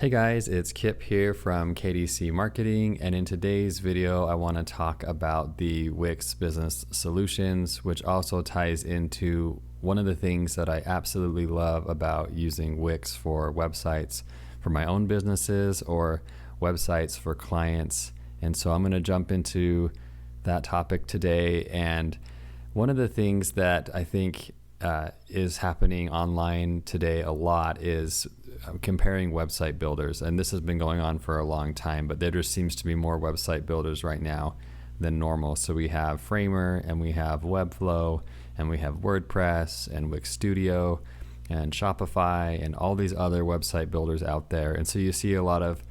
Hey guys, it's Kip here from KDC Marketing, and in today's video I want to talk about the Wix Business Solutions, which also ties into one of the things that I absolutely love about using Wix for websites for my own businesses or websites for clients. And so I'm going to jump into that topic today. And one of the things that I think is happening online today a lot is comparing website builders, and this has been going on for a long time, but there just seems to be more website builders right now than normal. So we have Framer, and we have Webflow, and we have WordPress, and Wix Studio, and Shopify, and all these other website builders out there. And so you see a lot of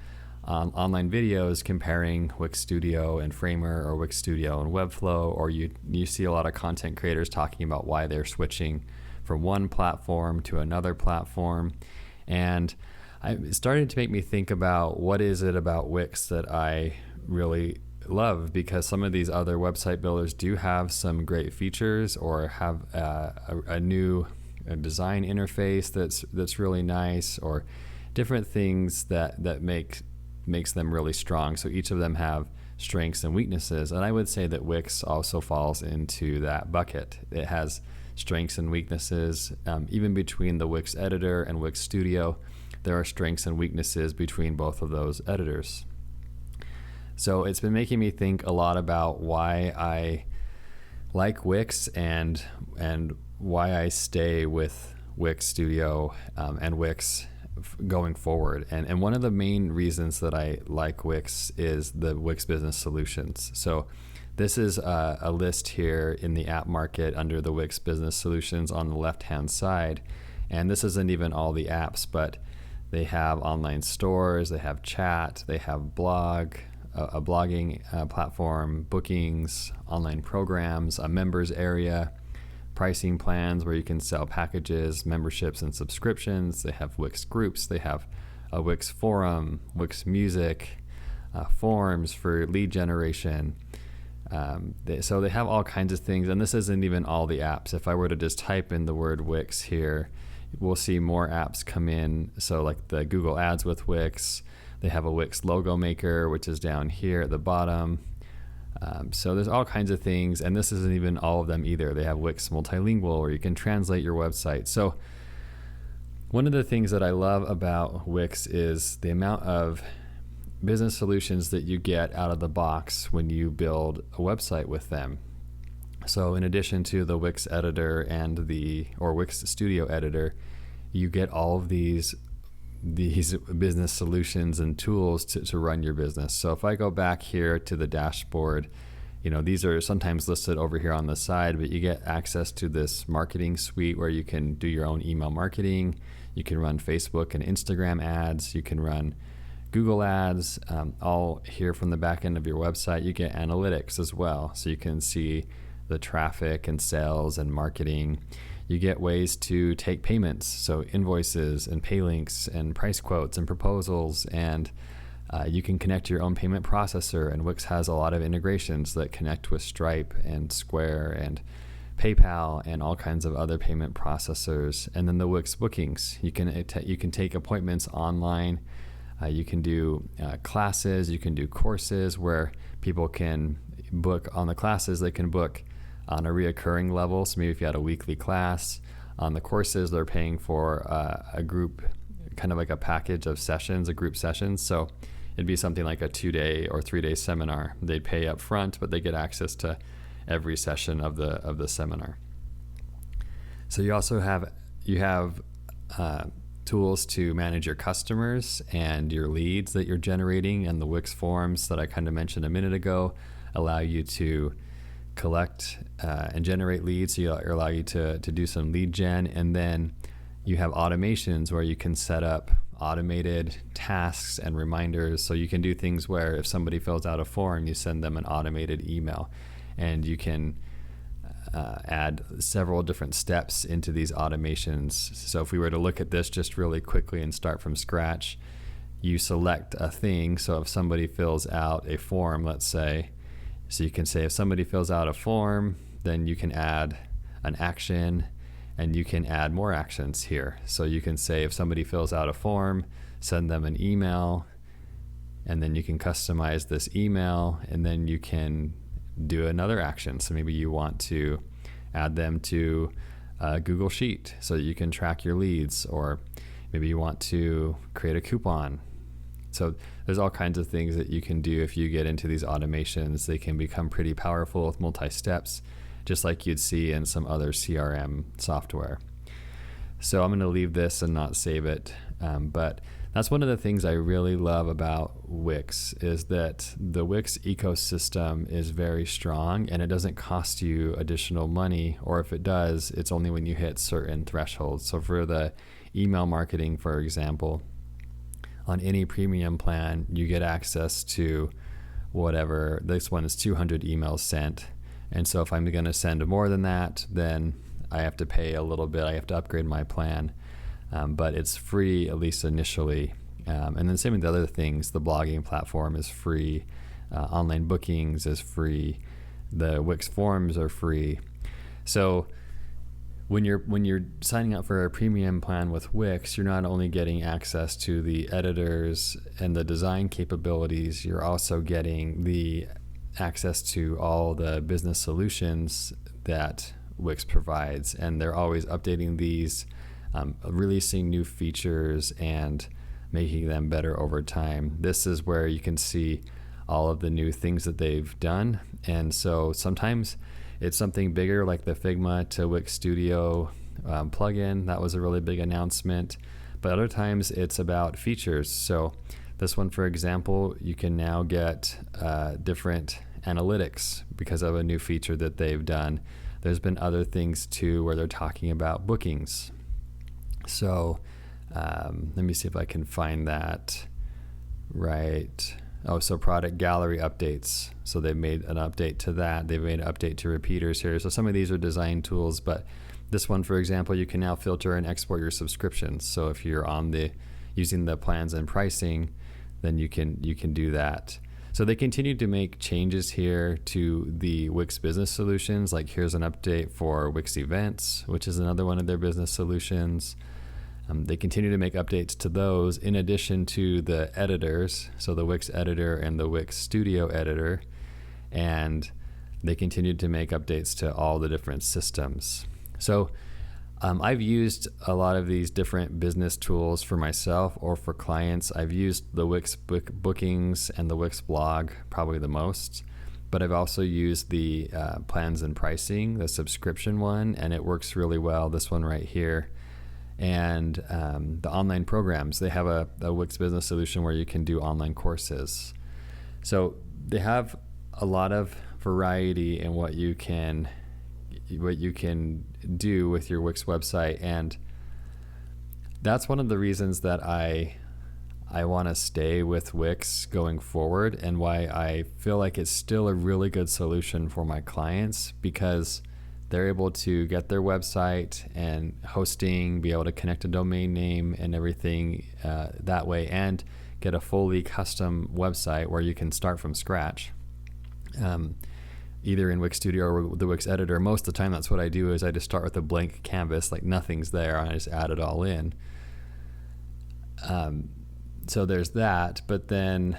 online videos comparing Wix Studio and Framer, or Wix Studio and Webflow, or you see a lot of content creators talking about why they're switching from one platform to another platform. And it started to make me think about what is it about Wix that I really love, because some of these other website builders do have some great features or have a new design interface that's really nice, or different things that makes them really strong. So each of them have strengths and weaknesses, and I would say that Wix also falls into that bucket. It has strengths and weaknesses. Even between the Wix editor and Wix Studio, there are strengths and weaknesses between both of those editors. So it's been making me think a lot about why I like Wix and why I stay with Wix Studio and Wix going forward. And one of the main reasons that I like Wix is the Wix Business Solutions. So this is a list here in the app market under the Wix Business Solutions on the left-hand side. And this isn't even all the apps, but they have online stores, they have chat, they have a blogging platform, bookings, online programs, a members area, pricing plans where you can sell packages, memberships, and subscriptions. They have Wix groups, they have a Wix forum, Wix music, forms for lead generation. So they have all kinds of things, and this isn't even all the apps. If I were to just type in the word Wix here, we'll see more apps come in. So like the Google Ads with Wix, they have a Wix logo maker, which is down here at the bottom. So there's all kinds of things, and this isn't even all of them either. They have Wix Multilingual, where you can translate your website. So one of the things that I love about Wix is the amount of business solutions that you get out of the box when you build a website with them. So in addition to the Wix editor and or Wix Studio editor, you get all of these business solutions and tools to run your business. So if I go back here to the dashboard, these are sometimes listed over here on the side, but you get access to this marketing suite where you can do your own email marketing. You can run Facebook and Instagram ads. You can run Google ads, all here from the back end of your website. You get analytics as well, so you can see the traffic and sales and marketing. You get ways to take payments, so invoices and pay links and price quotes and proposals, and you can connect your own payment processor, and Wix has a lot of integrations that connect with Stripe and Square and PayPal and all kinds of other payment processors. And then the Wix bookings, you can take appointments online. You can do classes, you can do courses where people can book on the classes. They can book on a reoccurring level. So maybe if you had a weekly class, on the courses, they're paying for a group, kind of like a package of sessions, a group sessions. So it'd be something like a 2-day or 3-day seminar. They'd pay up front, but they get access to every session of the seminar. So you also have tools to manage your customers and your leads that you're generating, and the Wix forms that I kind of mentioned a minute ago allow you to collect and generate leads, so allow you to do some lead gen. And then you have automations where you can set up automated tasks and reminders, so you can do things where if somebody fills out a form, you send them an automated email, and you can add several different steps into these automations. So if we were to look at this just really quickly and start from scratch, you select a thing. So if somebody fills out a form, let's say, so you can say if somebody fills out a form, then you can add an action, and you can add more actions here. So you can say if somebody fills out a form, send them an email, and then you can customize this email, and then you can do another action. So maybe you want to add them to a Google Sheet so that you can track your leads, or maybe you want to create a coupon. So there's all kinds of things that you can do if you get into these automations. They can become pretty powerful with multi-steps, just like you'd see in some other CRM software. So I'm going to leave this and not save it. But that's one of the things I really love about Wix, is that the Wix ecosystem is very strong and it doesn't cost you additional money, or if it does, it's only when you hit certain thresholds. So for the email marketing, for example, on any premium plan, you get access to whatever. This one is 200 emails sent. And so if I'm going to send more than that, then I have to pay a little bit. I have to upgrade my plan. But it's free, at least initially. And then same with the other things. The blogging platform is free. Online bookings is free. The Wix forms are free. So when you're signing up for a premium plan with Wix, you're not only getting access to the editors and the design capabilities, you're also getting the access to all the business solutions that Wix provides. And they're always updating these, releasing new features and making them better over time. This is where you can see all of the new things that they've done. And so sometimes it's something bigger, like the Figma to Wix Studio plugin. That was a really big announcement. But other times it's about features. So this one, for example, you can now get different analytics because of a new feature that they've done. There's been other things too where they're talking about bookings. So let me see if I can find that right. Oh, so product gallery updates. So they've made an update to that. They've made an update to repeaters here. So some of these are design tools, but this one, for example, you can now filter and export your subscriptions. So if you're on using the plans and pricing, then you can do that. So they continue to make changes here to the Wix Business Solutions. Like here's an update for Wix Events, which is another one of their business solutions. They continue to make updates to those in addition to the editors, so the Wix Editor and the Wix Studio Editor, and they continue to make updates to all the different systems. So I've used a lot of these different business tools for myself or for clients. I've used the Wix bookings and the Wix blog probably the most, but I've also used the plans and pricing, the subscription one, and it works really well, this one right here. And the online programs, they have a Wix Business Solution where you can do online courses. So they have a lot of variety in what you can do with your Wix website, and that's one of the reasons that I want to stay with Wix going forward, and why I feel like it's still a really good solution for my clients, because they're able to get their website and hosting, be able to connect a domain name and everything that way, and get a fully custom website where you can start from scratch, either in Wix Studio or the Wix Editor. Most of the time that's what I do, is I just start with a blank canvas, like nothing's there, and I just add it all in. So there's that, but then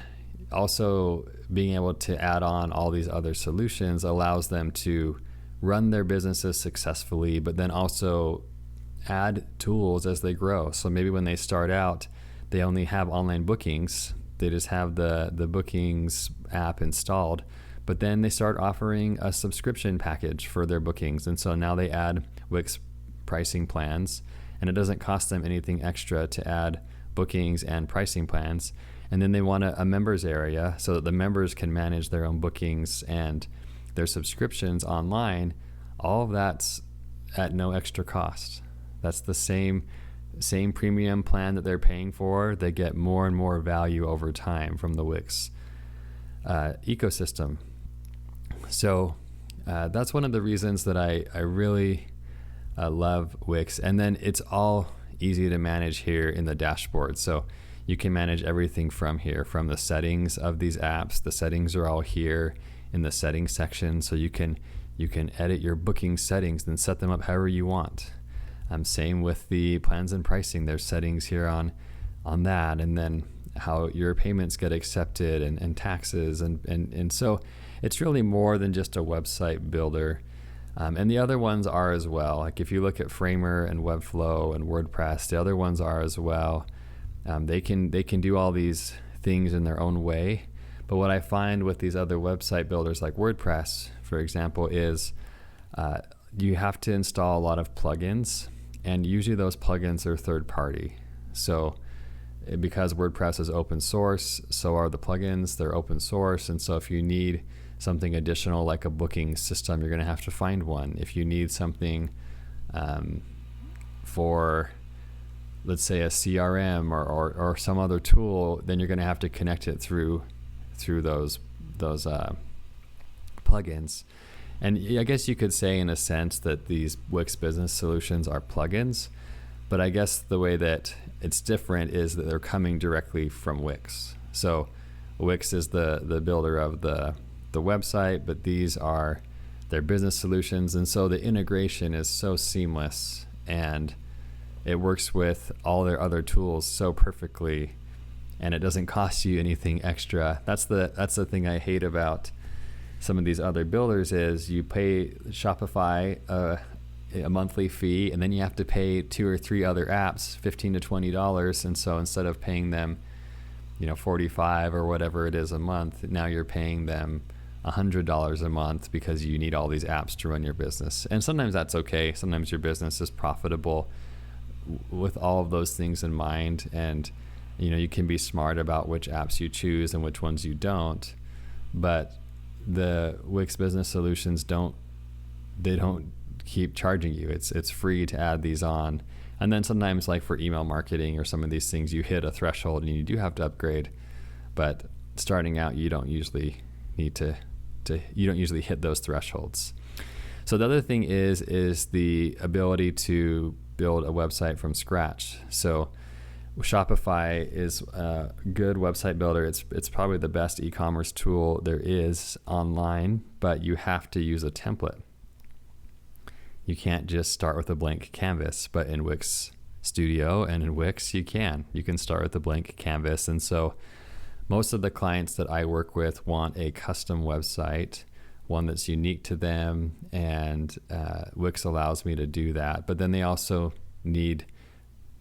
also being able to add on all these other solutions allows them to run their businesses successfully, but then also add tools as they grow. So maybe when they start out, they only have online bookings. They just have the bookings app installed, but then they start offering a subscription package for their bookings. And so now they add Wix pricing plans, and it doesn't cost them anything extra to add bookings and pricing plans. And then they want a members area so that the members can manage their own bookings and their subscriptions online. All of that's at no extra cost. That's the same premium plan that they're paying for. They get more and more value over time from the Wix ecosystem. So that's one of the reasons that I really love Wix. And then it's all easy to manage here in the dashboard. So you can manage everything from here, from the settings of these apps. The settings are all here in the settings section, so you can edit your booking settings and set them up however you want. Same with the plans and pricing. There's settings here on on that, and then how your payments get accepted, and taxes, and so it's really more than just a website builder. And the other ones are as well. Like if you look at Framer and Webflow and WordPress, the other ones are as well. They can do all these things in their own way. But what I find with these other website builders like WordPress, for example, is you have to install a lot of plugins, and usually those plugins are third party. So because WordPress is open source, so are the plugins. They're open source, and so if you need something additional like a booking system, you're going to have to find one. If you need something for, let's say, a CRM or some other tool, then you're going to have to connect it through those plugins. And I guess you could say in a sense that these Wix Business Solutions are plugins, but I guess the way that it's different is that they're coming directly from Wix. So Wix is the builder of the website, but these are their business solutions, and so the integration is so seamless, and it works with all their other tools so perfectly, and it doesn't cost you anything extra. That's the thing I hate about some of these other builders is you pay Shopify a monthly fee, and then you have to pay 2 or 3 other apps $15 to $20, and so instead of paying them $45 or whatever it is a month, now you're paying them $100 a month because you need all these apps to run your business. And sometimes that's okay. Sometimes your business is profitable with all of those things in mind, and you can be smart about which apps you choose and which ones you don't. But the Wix Business Solutions don't keep charging you. It's free to add these on. And then sometimes, like for email marketing or some of these things, you hit a threshold and you do have to upgrade. But starting out, you don't usually need to you don't usually hit those thresholds. So the other thing is the ability to build a website from scratch. So Shopify is a good website builder. It's probably the best e-commerce tool there is online, but you have to use a template. You can't just start with a blank canvas, but in Wix Studio and in Wix, you can start with a blank canvas. And so most of the clients that I work with want a custom website, one that's unique to them, and Wix allows me to do that. But then they also need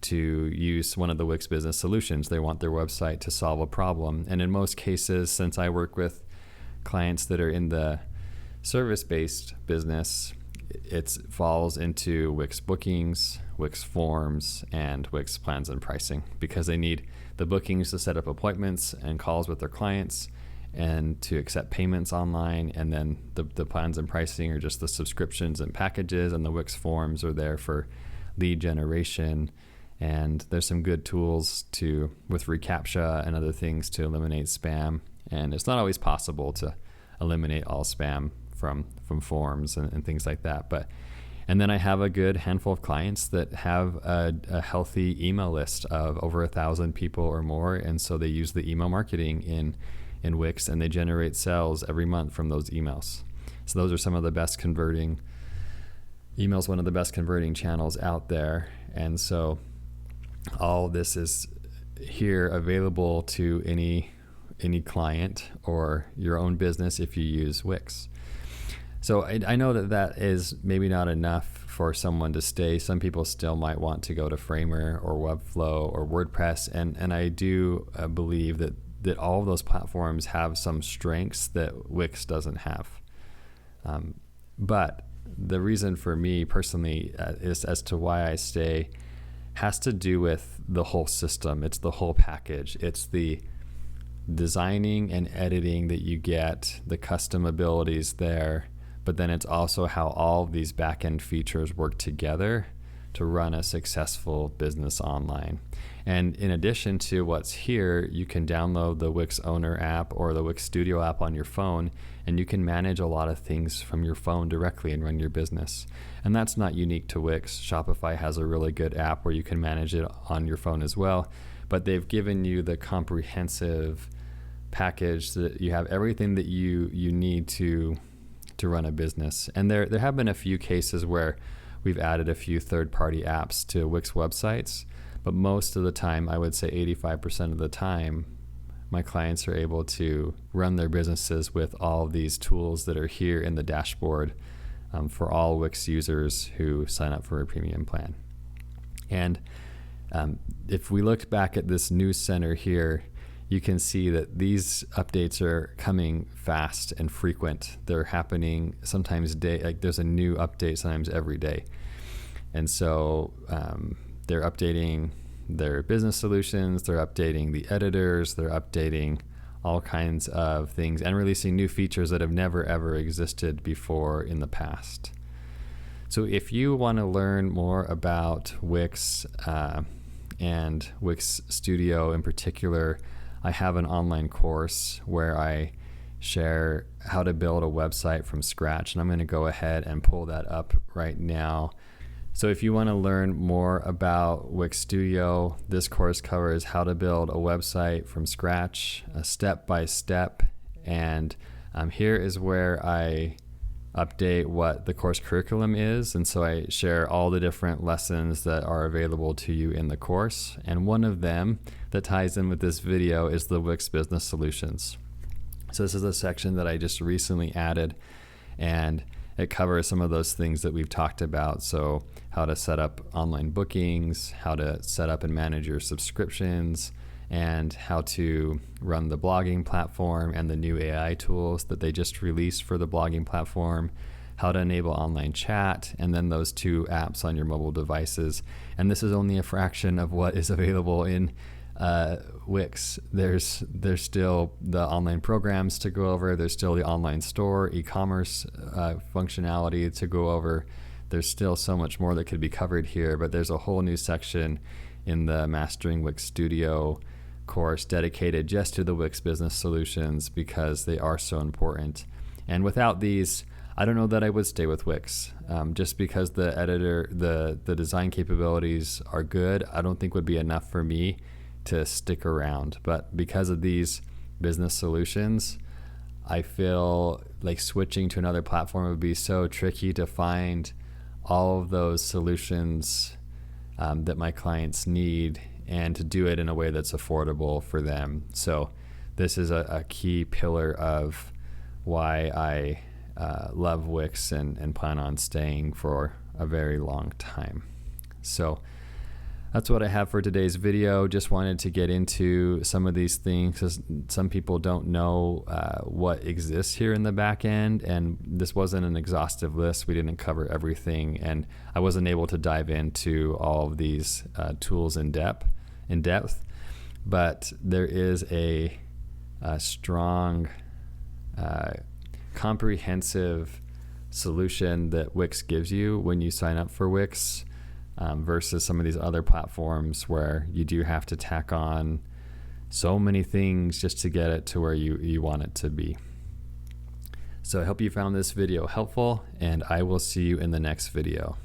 to use one of the Wix Business Solutions. They want their website to solve a problem. And in most cases, since I work with clients that are in the service-based business, it falls into Wix Bookings, Wix Forms, and Wix Plans and Pricing, because they need the bookings to set up appointments and calls with their clients and to accept payments online. And then the plans and pricing are just the subscriptions and packages, and the Wix Forms are there for lead generation. And there's some good tools with reCAPTCHA and other things to eliminate spam. And it's not always possible to eliminate all spam from forms and things like that. And then I have a good handful of clients that have a healthy email list of over 1,000 people or more. And so they use the email marketing in Wix, and they generate sales every month from those emails. So those are some of the best converting emails, one of the best converting channels out there. And so all this is here available to any client or your own business if you use Wix. So I know that is maybe not enough for someone to stay. Some people still might want to go to Framer or Webflow or WordPress, and I do believe that all of those platforms have some strengths that Wix doesn't have. But the reason for me personally is as to why I stay has to do with the whole system. It's the whole package. It's the designing and editing that you get, the custom abilities there, but then it's also how all of these back-end features work together to run a successful business online. And in addition to what's here, you can download the Wix Owner app or the Wix Studio app on your phone, and you can manage a lot of things from your phone directly and run your business. And that's not unique to Wix. Shopify has a really good app where you can manage it on your phone as well, but they've given you the comprehensive package that you have everything that you need to run a business. And there have been a few cases where we've added a few third-party apps to Wix websites, But most of the time, I would say 85% of the time, my clients are able to run their businesses with all of these tools that are here in the dashboard for all Wix users who sign up for a premium plan. And if we look back at this news center here, you can see that these updates are coming fast and frequent. They're happening sometimes like there's a new update sometimes every day. And so they're updating their business solutions, they're updating the editors, they're updating all kinds of things and releasing new features that have never ever existed before in the past. So if you want to learn more about Wix and Wix Studio in particular, I have an online course where I share how to build a website from scratch, and I'm going to go ahead and pull that up right now. So if you want to learn more about Wix Studio, this course covers how to build a website from scratch, step by step, and here is where I update what the course curriculum is, and so I share all the different lessons that are available to you in the course, and one of them that ties in with this video is the Wix Business Solutions. So this is a section that I just recently added, and it covers some of those things that we've talked about. So how to set up online bookings, how to set up and manage your subscriptions, and how to run the blogging platform and the new AI tools that they just released for the blogging platform, how to enable online chat, and then those two apps on your mobile devices. And this is only a fraction of what is available in Wix. There's still the online programs to go over. There's still the online store, e-commerce functionality to go over. There's still so much more that could be covered here, but there's a whole new section in the Mastering Wix Studio course dedicated just to the Wix Business Solutions because they are so important. And without these, I don't know that I would stay with Wix. Just because the editor, the design capabilities are good, I don't think would be enough for me to stick around. But because of these business solutions, I feel like switching to another platform would be so tricky to find all of those solutions that my clients need and to do it in a way that's affordable for them. So this is a key pillar of why I love Wix and plan on staying for a very long time. So that's what I have for today's video. Just wanted to get into some of these things because some people don't know what exists here in the back end, and this wasn't an exhaustive list. We didn't cover everything, and I wasn't able to dive into all of these tools in depth. But there is a strong, comprehensive solution that Wix gives you when you sign up for Wix. Versus some of these other platforms where you do have to tack on so many things just to get it to where you want it to be. So I hope you found this video helpful, and I will see you in the next video.